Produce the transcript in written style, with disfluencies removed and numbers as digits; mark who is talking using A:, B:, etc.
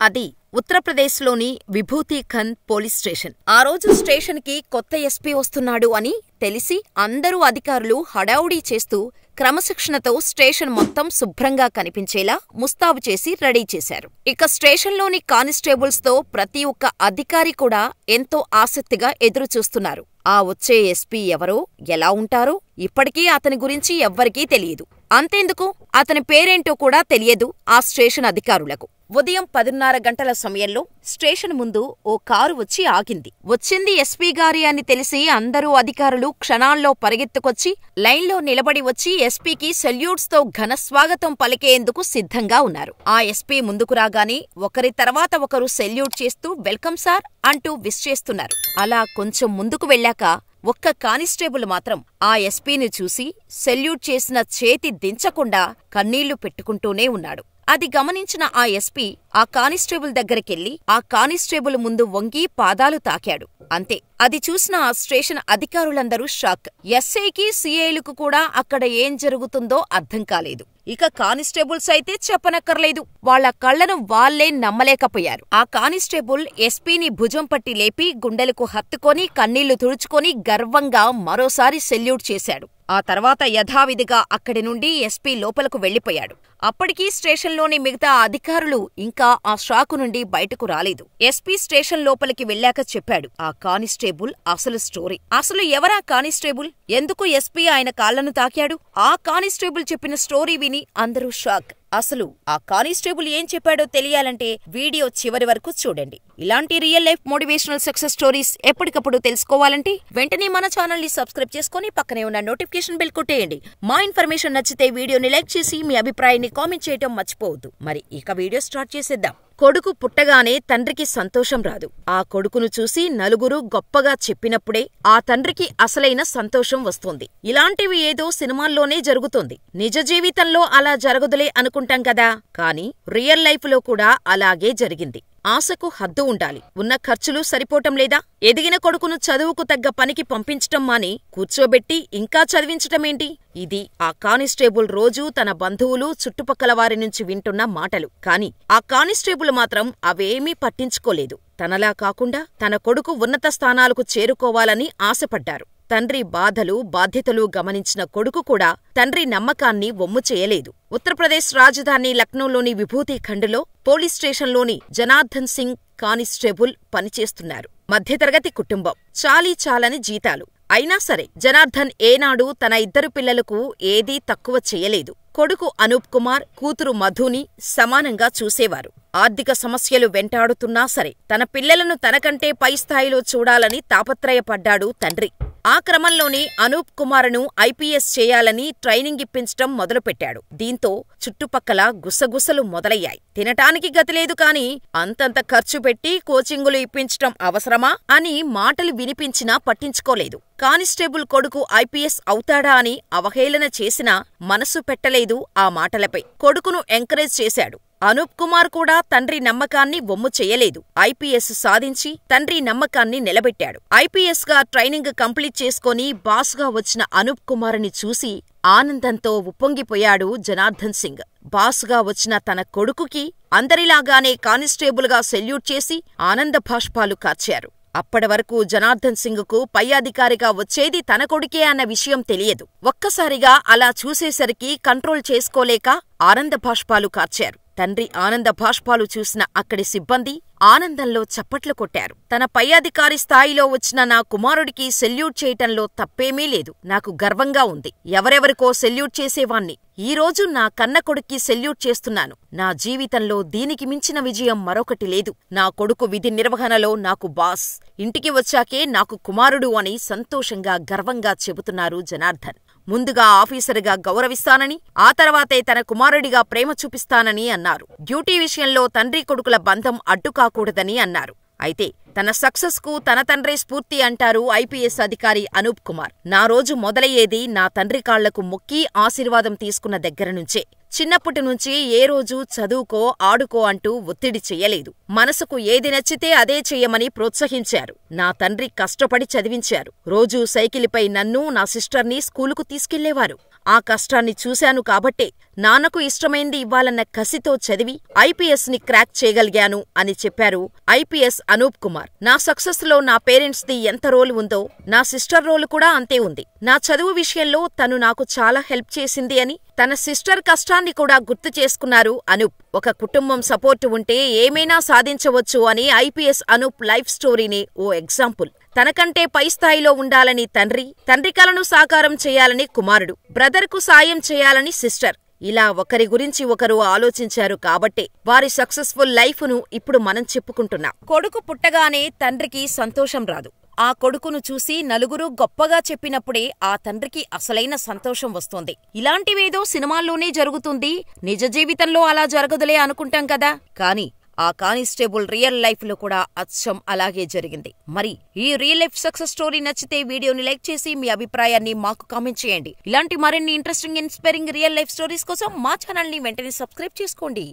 A: అది ఉత్తరప్రదేశ్లోని విభూతీఖండ్ police station. ఆ రోజు స్టేషన్కి కొత్త ఎస్పీ వస్తున్నాడు అని తెలిసి అందరూ అధికారులు హడావుడీ చేస్తూ క్రమశిక్షణతో స్టేషన్ మొత్తం శుభ్రంగా కనిపించేలా ముస్తాబు చేసి రెడీ చేశారు. ఇక స్టేషన్లోని కానిస్టేబుల్స్తో ప్రతి ఒక్క అధికారి కూడా ఎంతో ఆసక్తిగా ఎదురుచూస్తున్నారు. ఆ వచ్చే ఎస్పీ ఎవరో, ఎలా ఉంటారో ఇప్పటికీ అతని గురించి ఎవ్వరికీ తెలియదు. అంతెందుకు, అతని పేరేంటో కూడా తెలియదు ఆ స్టేషన్ అధికారులకు. ఉదయం 10:30 గంటల సమయంలో స్టేషన్ ముందు ఓ కారు వచ్చి ఆగింది. వచ్చింది ఎస్పీ గారి అని తెలిసి అందరూ అధికారులు క్షణాల్లో పరిగెత్తుకొచ్చి లైన్లో నిలబడి వచ్చి ఎస్పీకి సెల్యూట్స్తో ఘనస్వాగతం పలికేందుకు సిద్ధంగా ఉన్నారు. ఆ ఎస్పీ ముందుకు రాగానే ఒకరి తర్వాత ఒకరు సెల్యూట్ చేస్తూ వెల్కమ్ సార్ అంటూ విష్ చేస్తున్నారు. అలా కొంచెం ముందుకు వెళ్ళాక ఒక్క కానిస్టేబుల్ మాత్రం ఆ ఎస్పీని చూసి సెల్యూట్ చేసిన చేతి దించకుండా కన్నీళ్లు పెట్టుకుంటూనే ఉన్నాడు. అది గమనించిన ఆ ఎస్పీ ఆ కానిస్టేబుల్ దగ్గరికెళ్లి ఆ కానిస్టేబుల్ ముందు వంగి పాదాలు తాకాడు. అంతే. అది చూసిన ఆ స్టేషన్ అధికారులందరూ షాక్. ఎస్ఐకి, సిఐలకు కూడా అక్కడ ఏం జరుగుతుందో అర్థం కాలేదు. ఇక కానిస్టేబుల్స్ అయితే చెప్పనక్కర్లేదు. వాళ్ల కళ్లను వాళ్లే నమ్మలేకపోయారు. ఆ కానిస్టేబుల్ ఎస్పీని భుజం పట్టి లేపి గుండెలకు హత్తుకొని కన్నీళ్లు తుడుచుకొని గర్వంగా మరోసారి సెల్యూట్ చేశాడు. ఆ తర్వాత యథావిధిగా అక్కడి నుండి ఎస్పీ లోపలకు వెళ్లిపోయాడు. అప్పటికీ స్టేషన్లోని మిగతా అధికారులు ఇంకా ఆ షాకు నుండి బయటకు రాలేదు. ఎస్పీ స్టేషన్ లోపలికి వెళ్ళాక చెప్పాడు ఆ కానిస్టేబుల్ అసలు స్టోరీ. అసలు ఎవరా కానిస్టేబుల్? ఎందుకు ఎస్పీ ఆయన కాళ్లను తాకాడు? ఆ కానిస్టేబుల్ చెప్పిన స్టోరీ విని అందరూ షాక్. అసలు ఆ కానిస్టేబుల్ ఏం చెప్పాడో తెలియాలంటే వీడియో చివరి వరకు చూడండి. ఇలాంటి real life motivational success stories ఎప్పటికప్పుడు తెలుసుకోవాలంటే వెంటనే మన ఛానల్ ని సబ్స్క్రైబ్ చేసుకుని పక్కనే ఉన్న నోటిఫికేషన్ బెల్ కొట్టేయండి. మా ఇన్ఫర్మేషన్ నచ్చితే వీడియోని లైక్ చేసి మీ అభిప్రాయాన్ని కామెంట్ చేయటం మర్చిపోవద్దు. మరి ఇక వీడియో స్టార్ట్ చేసేద్దాం. కొడుకు పుట్టగానే తండ్రికి సంతోషం రాదు. ఆ కొడుకును చూసి నలుగురు గొప్పగా చెప్పినప్పుడే ఆ తండ్రికి అసలైన సంతోషం వస్తుంది. ఇలాంటివి ఏదో సినిమాల్లోనే జరుగుతుంది. నిజ జీవితంలో అలా జరగదులే అనుకుంటాం కదా, కానీ రియల్ లైఫ్ లో కూడా అలాగే జరిగింది. ఆశకు హద్దు ఉండాలి. ఉన్న ఖర్చులు సరిపోవటం లేదా? ఎదిగిన కొడుకును చదువుకు తగ్గ పనికి పంపించటం మాని కూర్చోబెట్టి ఇంకా చదివించటమేంటి? ఇది ఆ కానిస్టేబుల్ రోజూ తన బంధువులు, చుట్టుపక్కల వారి నుంచి వింటున్న మాటలు. కాని ఆ కానిస్టేబుల్ మాత్రం అవేమీ పట్టించుకోలేదు. తనలా కాకుండా తన కొడుకు ఉన్నత స్థానాలకు చేరుకోవాలని ఆశపడ్డారు. తండ్రి బాధలు, బాధ్యతలు గమనించిన కొడుకు కూడా తండ్రి నమ్మకాన్ని వమ్ము చేయలేదు. ఉత్తరప్రదేశ్ రాజధాని లక్నోలోని విభూతీఖండ్లో పోలీస్ స్టేషన్లోని జనార్దన్ సింగ్ కానిస్టేబుల్ పనిచేస్తున్నారు. మధ్యతరగతి కుటుంబం, చాలీచాలని జీతాలు. అయినా సరే జనార్దన్ ఏనాడూ తన ఇద్దరు పిల్లలకు ఏదీ తక్కువ చేయలేదు. కొడుకు అనూప్ కుమార్, కూతురు మధుని సమానంగా చూసేవారు. ఆర్థిక సమస్యలు వెంటాడుతున్నా సరే తన పిల్లలను తనకంటే పై స్థాయిలో చూడాలని తాపత్రయపడ్డాడు తండ్రి. ఆ క్రమంలోనే అనూప్ కుమార్ను ఐపీఎస్ చేయాలని ట్రైనింగ్ ఇప్పించటం మొదలుపెట్టాడు. దీంతో చుట్టుపక్కల గుసగుసలు మొదలయ్యాయి. తినటానికి గతిలేదు కాని అంతంత ఖర్చు పెట్టి కోచింగులు ఇప్పించటం అవసరమా అని మాటలు వినిపించినా పట్టించుకోలేదు. కానిస్టేబుల్ కొడుకు ఐపీఎస్ అవుతాడా అని అవహేళన చేసినా మనసు పెట్టలేదు ఆ మాటలపై. కొడుకును ఎంకరేజ్ చేశాడు. అనూప్ కుమార్ కూడా తండ్రి నమ్మకాన్ని వమ్ము చెయ్యలేదు. ఐపీఎస్ సాధించి తండ్రి నమ్మకాన్ని నిలబెట్టాడు. ఐపీఎస్ గా ట్రైనింగ్ కంప్లీట్ చేసుకుని బాస్ గా వచ్చిన అనూప్ కుమార్ని చూసి ఆనందంతో ఉప్పొంగిపోయాడు జనార్దన్ సింగ్. బాస్ గా వచ్చిన తన కొడుకుకి అందరిలాగానే కానిస్టేబుల్ గా సెల్యూట్ చేసి ఆనంద భాష్పాలు కార్చారు. అప్పటి వరకు జనార్దన్ సింగ్ కు పై అధికారిగా వచ్చేది తన కొడుకే అన్న విషయం తెలియదు. ఒక్కసారిగా అలా చూసేసరికి కంట్రోల్ చేసుకోలేక ఆనంద భాష్పాలు కార్చారు. తండ్రి ఆనంద భాష్పాలు చూసిన అక్కడి సిబ్బంది ఆనందంలో చప్పట్లు కొట్టారు. తన పై అధికారి స్థాయిలో వచ్చిన నా కుమారుడికి సెల్యూట్ చేయటంలో తప్పేమీ లేదు. నాకు గర్వంగా ఉంది. ఎవరెవరికో సెల్యూట్ చేసేవాణ్ణి. ఈరోజు నా కన్న కొడుక్కి సెల్యూట్ చేస్తున్నాను. నా జీవితంలో దీనికి మించిన విజయం మరొకటి లేదు. నా కొడుకు విధి నిర్వహణలో నాకు బాస్, ఇంటికి వచ్చాకే నాకు కుమారుడు అని సంతోషంగా, గర్వంగా చెబుతున్నారు జనార్దన్. ముందుగా ఆఫీసరుగా గౌరవిస్తానని, ఆ తర్వాతే తన కుమారుడిగా ప్రేమ చూపిస్తానని అన్నారు. డ్యూటీ విషయంలో తండ్రి కొడుకుల బంధం అడ్డుకాకూడదని అన్నారు. అయితే తన సక్సెస్ కు తన తండ్రే స్ఫూర్తి అంటారు ఐపీఎస్ అధికారి అనూప్ కుమార్. నా రోజు మొదలయ్యేది నా తండ్రి కాళ్లకు మొక్కి ఆశీర్వాదం తీసుకున్న దగ్గరనుంచే. చిన్నప్పటి నుంచి ఏ రోజూ చదువుకో, ఆడుకో అంటూ ఒత్తిడి చెయ్యలేదు. మనసుకు ఏది నచ్చితే అదే చెయ్యమని ప్రోత్సహించారు. నా తండ్రి కష్టపడి చదివించారు. రోజూ సైకిలిపై నన్ను, నా సిస్టర్ని స్కూలుకు తీసుకెళ్లేవారు. ఆ కష్టాన్ని చూశాను కాబట్టే నాన్నకు ఇష్టమైంది ఇవ్వాలన్న కసితో చదివి ఐపీఎస్ని క్రాక్ చేయగలిగాను అని చెప్పారు ఐపీఎస్ అనూప్ కుమార్. నా సక్సెస్ లో నా పేరెంట్స్ ది ఎంత రోల్ ఉందో నా సిస్టర్ రోల్ కూడా అంతే ఉంది. నా చదువు విషయంలో తను నాకు చాలా హెల్ప్ చేసింది అని తన సిస్టర్ కష్టాన్ని కూడా గుర్తు చేసుకున్నారు అనూప్. ఒక కుటుంబం సపోర్టు ఉంటే ఏమైనా సాధించవచ్చు అని ఐపీఎస్ అనూప్ లైఫ్ స్టోరీనే ఓ ఎగ్జాంపుల్. తనకంటే పై స్థాయిలో ఉండాలని తండ్రి కలను సాకారం చేయాలని కుమారుడు, బ్రదర్కు సాయం చేయాలని సిస్టర్, ఇలా ఒకరి గురించి ఒకరు ఆలోచించారు కాబట్టే వారి సక్సెస్ఫుల్ లైఫ్ను ఇప్పుడు మనం చెప్పుకుంటున్నాం. కొడుకు పుట్టగానే తండ్రికి సంతోషం రాదు. ఆ కొడుకును చూసి నలుగురు గొప్పగా చెప్పినప్పుడే ఆ తండ్రికి అసలైన సంతోషం వస్తుంది. ఇలాంటివేదో సినిమాల్లోనే జరుగుతుంది, నిజ జీవితంలో అలా జరగదులే అనుకుంటాం కదా. కానీ ఆ కానిస్టేబుల్ రియల్ లైఫ్ లో కూడా అచ్చం అలాగే జరిగింది. మరి ఈ రియల్ లైఫ్ సక్సెస్ స్టోరీ నచ్చితే వీడియోని లైక్ చేసి మీ అభిప్రాయాన్ని మాకు కామెంట్ చేయండి. ఇలాంటి మరిన్ని interesting inspiring real life stories కోసం మా ఛానల్ ని వెంటనే సబ్స్క్రైబ్ చేసుకోండి.